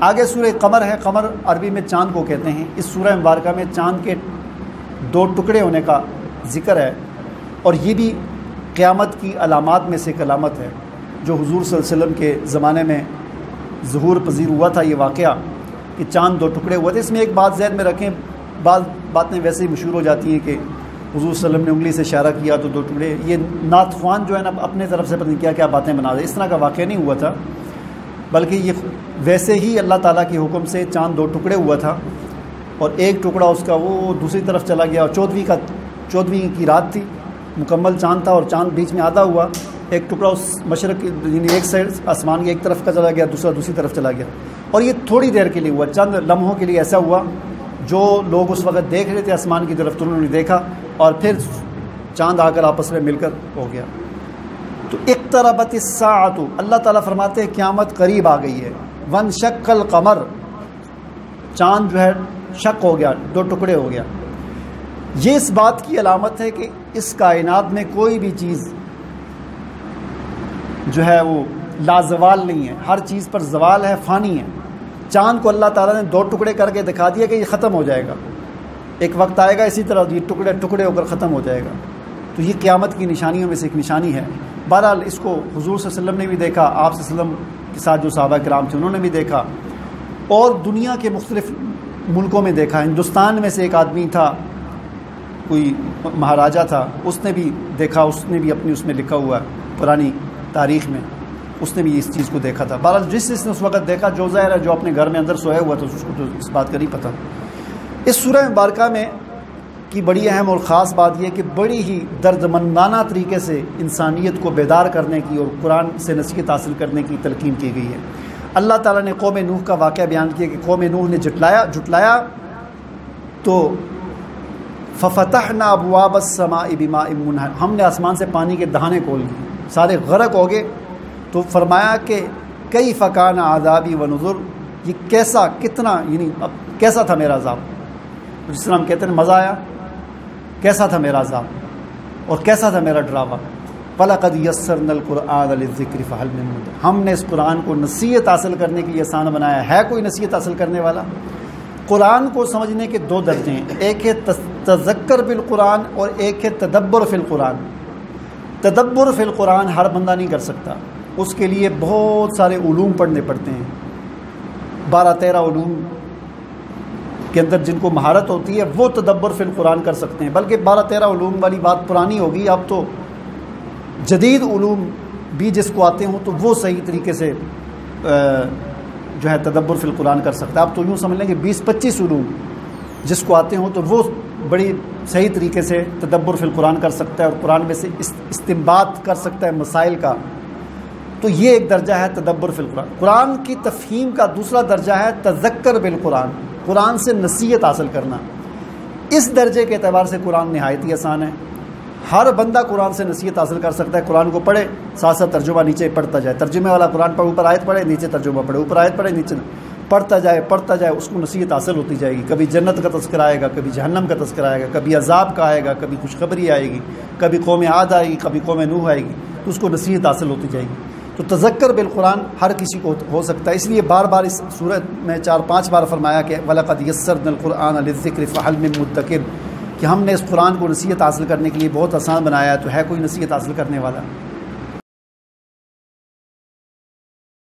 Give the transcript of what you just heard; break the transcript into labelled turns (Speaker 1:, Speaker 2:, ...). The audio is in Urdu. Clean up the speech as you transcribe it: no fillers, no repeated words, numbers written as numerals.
Speaker 1: آگے سورہ قمر ہے، قمر عربی میں چاند کو کہتے ہیں۔ اس سورہ مبارکہ میں چاند کے 2 ٹکڑے ہونے کا ذکر ہے، اور یہ بھی قیامت کی علامات میں سے ایک علامت ہے جو حضور صلی اللہ علیہ وسلم کے زمانے میں ظہور پذیر ہوا تھا۔ یہ واقعہ کہ چاند 2 ٹکڑے ہوئے تھے، اس میں ایک بات ذہن میں رکھیں، بعض باتیں ویسے ہی مشہور ہو جاتی ہیں کہ حضور صلی اللہ علیہ وسلم نے انگلی سے اشارہ کیا تو 2 ٹکڑے، یہ نعت خوان جو ہے نا اپنے طرف سے پتہ نہیں کیا باتیں بنا دے، اس طرح کا واقعہ نہیں ہوا تھا، بلکہ یہ ویسے ہی اللہ تعالیٰ کے حکم سے چاند 2 ٹکڑے ہوا تھا، اور ایک ٹکڑا اس کا وہ دوسری طرف چلا گیا، اور 14ویں کی رات تھی، مکمل چاند تھا، اور چاند بیچ میں آدھا ہوا، ایک ٹکڑا اس مشرق یعنی ایک سائڈ آسمان کی ایک طرف کا چلا گیا، دوسرا دوسری طرف چلا گیا، اور یہ تھوڑی دیر کے لیے ہوا، چند لمحوں کے لیے ایسا ہوا، جو لوگ اس وقت دیکھ رہے تھے آسمان کی طرف تو انہوں نے دیکھا، اور پھر چاند آ کر آپس میں مل کر ہو گیا۔ تو اقتربت الساعۃ، اللہ تعالیٰ فرماتے ہیں قیامت قریب آ گئی ہے۔ وانشق القمر، چاند جو ہے شق ہو گیا، 2 ٹکڑے ہو گیا۔ یہ اس بات کی علامت ہے کہ اس کائنات میں کوئی بھی چیز جو ہے وہ لازوال نہیں ہے، ہر چیز پر زوال ہے، فانی ہے۔ چاند کو اللہ تعالیٰ نے 2 ٹکڑے کر کے دکھا دیا کہ یہ ختم ہو جائے گا، ایک وقت آئے گا اسی طرح یہ ٹکڑے ٹکڑے ہو کر ختم ہو جائے گا۔ تو یہ قیامت کی نشانیوں میں سے ایک نشانی ہے۔ بہرحال اس کو حضور صلی اللہ علیہ وسلم نے بھی دیکھا، آپ صلی اللہ علیہ وسلم کے ساتھ جو صحابہ کرام تھے انہوں نے بھی دیکھا، اور دنیا کے مختلف ملکوں میں دیکھا۔ ہندوستان میں سے ایک آدمی تھا، کوئی مہاراجہ تھا، اس نے بھی دیکھا، اس نے بھی اپنی اس میں لکھا ہوا ہے پرانی تاریخ میں، اس نے بھی اس چیز کو دیکھا تھا۔ بہرحال جس نے اس وقت دیکھا، جو ظاہر ہے جو اپنے گھر میں اندر سویا ہوا تھا اس کو تو اس بات کا نہیں پتہ۔ اس سورہ مبارکہ میں کی بڑی اہم اور خاص بات یہ کہ بڑی ہی دردمندانہ طریقے سے انسانیت کو بیدار کرنے کی اور قرآن سے نصیحت حاصل کرنے کی تلقین کی گئی ہے۔ اللہ تعالیٰ نے قوم نوح کا واقعہ بیان کیا کہ قوم نوح نے جھٹلایا تو ففتحنا ابواب السماء بماء منہمر، ہم نے آسمان سے پانی کے دہانے کھول دیے، سارے غرق ہو گئے۔ تو فرمایا کہ کیف کان عذابی ونذر، یہ کیسا کتنا یعنی اب کیسا تھا میرا عذاب، جس طرح ہم کہتے ہیں مزہ آیا، کیسا تھا میرا عذاب اور کیسا تھا میرا ڈراوا۔ وَلَقَدْ يَسَّرْنَا الْقُرْآنَ لِلذِّكْرِ فَهَلْ مِن مُدَّكِرٍ، ہم نے اس قرآن کو نصیحت حاصل کرنے کے لیے آسان بنایا ہے کوئی نصیحت حاصل کرنے والا؟ قرآن کو سمجھنے کے 2 درجے ہیں، ایک ہے تذکر بالقرآن اور ایک ہے تدبر فی القرآن۔ تدبر فی القرآن ہر بندہ نہیں کر سکتا، اس کے لیے بہت سارے علوم پڑھنے پڑتے ہیں، 12-13 علوم کے اندر جن کو مہارت ہوتی ہے وہ تدبر فی القرآن کر سکتے ہیں، بلکہ 12-13 علوم والی بات پرانی ہوگی، اب تو جدید علوم بھی جس کو آتے ہوں تو وہ صحیح طریقے سے جو ہے تدبر فی القرآن کر سکتا ہے۔ آپ تو یوں سمجھ لیں کہ 20-25 علوم جس کو آتے ہوں تو وہ بڑی صحیح طریقے سے تدبر فی القرآن کر سکتا ہے اور قرآن میں سے استنباط کر سکتا ہے مسائل کا۔ تو یہ ایک درجہ ہے تدبر فی القرآن۔ قرآن کی تفہیم کا دوسرا درجہ ہے تذکر بالقرآن، قرآن سے نصیحت حاصل کرنا۔ اس درجے کے اعتبار سے قرآن نہایت ہی آسان ہے، ہر بندہ قرآن سے نصیحت حاصل کر سکتا ہے۔ قرآن کو پڑھے، ساتھ ساتھ ترجمہ نیچے پڑھتا جائے، ترجمے والا قرآن پر اوپر آیت پڑھے، نیچے ترجمہ پڑھے، اوپر آیت پڑھے، نیچے پڑھتا جائے، اس کو نصیحت حاصل ہوتی جائے گی۔ کبھی جنت کا تذکرہ آئے گا، کبھی جہنم کا تذکرہ آئے گا، کبھی عذاب کا آئے گا، کبھی خوشخبری آئے گی، کبھی قوم عاد آئے گی، کبھی قوم نوح آئے گی، تو اس کو نصیحت حاصل ہوتی جائے گی۔ تو تذکر بالقرآن ہر کسی کو ہو سکتا ہے، اس لیے بار بار اس سورت میں 4-5 بار فرمایا کہ وَلَقَدْ يَسَّرْنَا الْقُرْآنَ لِلذِّكْرِ فَهَلْ مِن مُدَّكِرٍ، کہ ہم نے اس قرآن کو نصیحت حاصل کرنے کے لیے بہت آسان بنایا ہے، تو ہے کوئی نصیحت حاصل کرنے والا؟